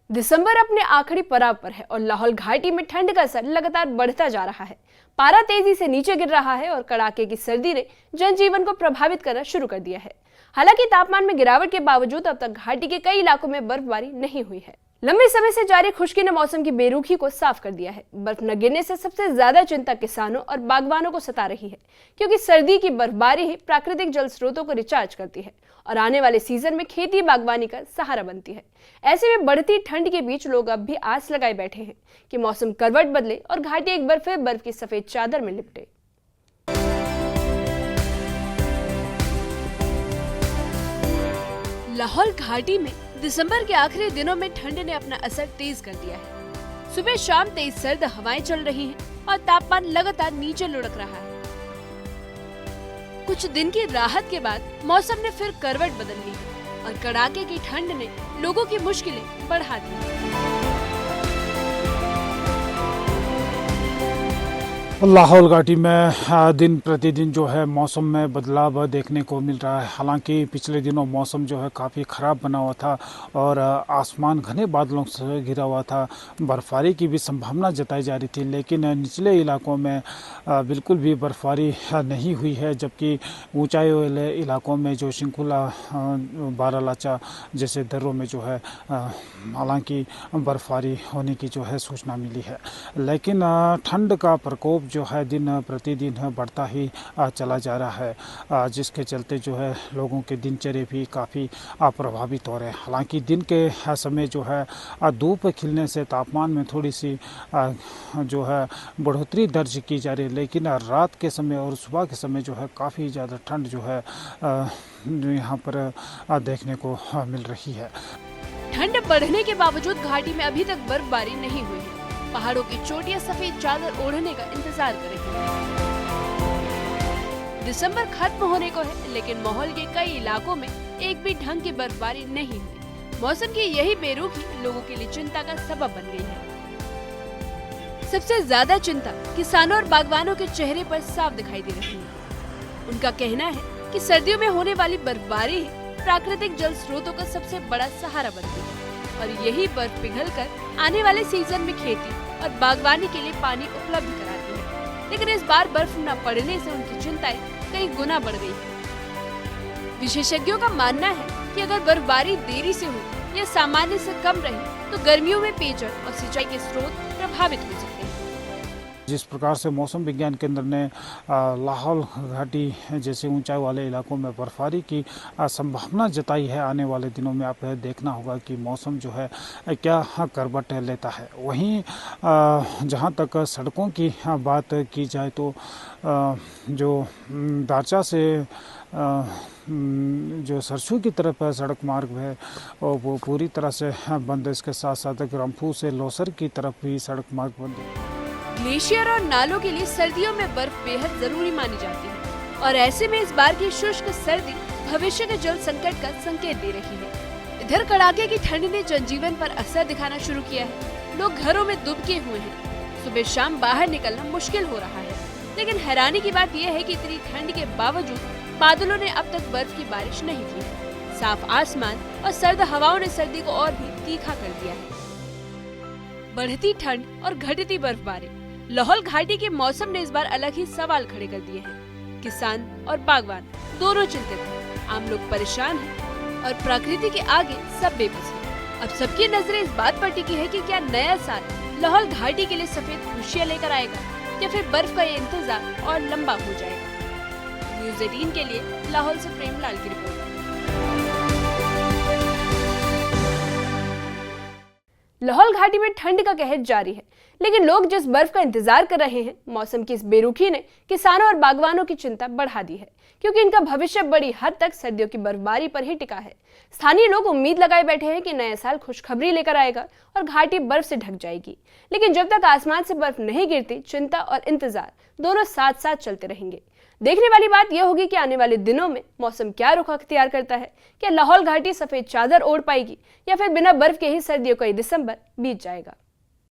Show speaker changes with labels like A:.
A: दिसंबर अपने आखिरी पड़ाव पर है और लाहौल घाटी में ठंड का असर लगातार बढ़ता जा रहा है। पारा तेजी से नीचे गिर रहा है और कड़ाके की सर्दी ने जनजीवन को प्रभावित करना शुरू कर दिया है। हालांकि तापमान में गिरावट के बावजूद अब तक घाटी के कई इलाकों में बर्फबारी नहीं हुई है। लंबे समय से जारी खुश्की ने मौसम की बेरुखी को साफ कर दिया है। बर्फ न गिरने से सबसे ज्यादा चिंता किसानों और बागवानों को सता रही है, क्योंकि सर्दी की बर्फबारी ही प्राकृतिक जल स्रोतों को रिचार्ज करती है और आने वाले सीजन में खेती बागवानी का सहारा बनती है। ऐसे में बढ़ती ठंड के बीच लोग अब भी आस लगाए बैठे हैं कि मौसम करवट बदले और घाटी एक बार फिर बर्फ की सफेद चादर में लिपटे। लाहौल घाटी में दिसंबर के आखिरी दिनों में ठंड ने अपना असर तेज कर दिया है। सुबह शाम तेज सर्द हवाएं चल रही हैं और तापमान लगातार नीचे लुढ़क रहा है। कुछ दिन की राहत के बाद मौसम ने फिर करवट बदल ली है और कड़ाके की ठंड ने लोगों की मुश्किलें बढ़ा दी।
B: लाहौल घाटी में दिन प्रतिदिन जो है मौसम में बदलाव देखने को मिल रहा है। हालांकि पिछले दिनों मौसम जो है काफ़ी ख़राब बना हुआ था और आसमान घने बादलों से घिरा हुआ था। बर्फबारी की भी संभावना जताई जा रही थी, लेकिन निचले इलाकों में बिल्कुल भी बर्फबारी नहीं हुई है, जबकि ऊंचाई वाले इलाकों में जो शिंकुला बारालाचा जैसे दर्रों में जो है हालांकि बर्फबारी होने की जो है सूचना मिली है। लेकिन ठंड का प्रकोप जो है दिन प्रतिदिन बढ़ता ही चला जा रहा है, जिसके चलते जो है लोगों के दिनचर्या भी काफ़ी प्रभावित हो रहे हैं। हालांकि दिन के समय जो है धूप खिलने से तापमान में थोड़ी सी जो है बढ़ोतरी दर्ज की जा रही है, लेकिन रात के समय और सुबह के समय जो है काफ़ी ज़्यादा ठंड जो है यहाँ पर देखने को मिल रही है।
A: ठंड बढ़ने के बावजूद घाटी में अभी तक बर्फबारी नहीं हुई है। पहाड़ों की चोटियां सफेद चादर ओढ़ने का इंतजार कर रही हैं। दिसंबर खत्म होने को है, लेकिन माहौल के कई इलाकों में एक भी ढंग की बर्फबारी नहीं हुई। मौसम की यही बेरुखी लोगों के लिए चिंता का सबब बन गई है। सबसे ज्यादा चिंता किसानों और बागवानों के चेहरे पर साफ दिखाई दे रही है। उनका कहना है कि सर्दियों में होने वाली बर्फबारी प्राकृतिक जल स्रोतों का सबसे बड़ा सहारा बनती है और यही बर्फ पिघलकर आने वाले सीजन में खेती और बागवानी के लिए पानी उपलब्ध कराती है। लेकिन इस बार बर्फ न पड़ने से उनकी चिंताएं कई गुना बढ़ गई है। विशेषज्ञों का मानना है कि अगर बर्फबारी देरी से हो या सामान्य से कम रहे तो गर्मियों में पेयजल और सिंचाई के स्रोत प्रभावित हो सकते हैं।
B: जिस प्रकार से मौसम विज्ञान केंद्र ने लाहौल घाटी जैसे ऊंचाई वाले इलाकों में बर्फबारी की संभावना जताई है, आने वाले दिनों में आप देखना होगा कि मौसम जो है क्या करवट लेता है। वहीं जहां तक सड़कों की बात की जाए तो जो दारचा से जो सरसू की तरफ सड़क मार्ग है और वो पूरी तरह से बंद है। इसके साथ साथ ग्राम्फू से लोसर की तरफ भी सड़क मार्ग बंद है।
A: ग्लेशियर और नालों के लिए सर्दियों में बर्फ बेहद जरूरी मानी जाती है और ऐसे में इस बार की शुष्क सर्दी भविष्य के जल संकट का संकेत दे रही है। इधर कड़ाके की ठंड ने जनजीवन पर असर दिखाना शुरू किया है। लोग घरों में दुबके हुए हैं। सुबह शाम बाहर निकलना मुश्किल हो रहा है। लेकिन हैरानी की बात यह है कि इतनी ठंड के बावजूद बादलों ने अब तक बर्फ की बारिश नहीं की। साफ आसमान और सर्द हवाओं ने सर्दी को और भी तीखा कर दिया है। बढ़ती ठंड और घटती बर्फबारी, लाहौल घाटी के मौसम ने इस बार अलग ही सवाल खड़े कर दिए हैं। किसान और बागवान दोनों चिंतित हैं, आम लोग परेशान हैं और प्रकृति के आगे सब बेबस हैं। अब सबकी नजरें इस बात पर टिकी है कि क्या नया साल लाहौल घाटी के लिए सफेद खुशियां लेकर आएगा या फिर बर्फ का ये इंतजार और लंबा हो जाएगा। न्यूज़ 18 के लिए लाहौल से प्रेमलाल की रिपोर्ट। लाहौल घाटी में ठंड का कहर जारी है, लेकिन लोग जिस बर्फ का इंतजार कर रहे हैं, मौसम की इस बेरुखी ने किसानों और बागवानों की चिंता बढ़ा दी है, क्योंकि इनका भविष्य बड़ी हद तक सर्दियों की बर्फबारी पर ही टिका है। स्थानीय लोग उम्मीद लगाए बैठे हैं कि नया साल खुशखबरी लेकर आएगा और घाटी बर्फ से ढक जाएगी। लेकिन जब तक आसमान से बर्फ नहीं गिरती, चिंता और इंतजार दोनों साथ साथ चलते रहेंगे। देखने वाली बात यह होगी कि आने वाले दिनों में मौसम क्या रुख अख्तियार करता है। क्या लाहौल घाटी सफेद चादर ओढ़ पाएगी या फिर बिना बर्फ के ही सर्दियों का ये दिसंबर बीत जाएगा।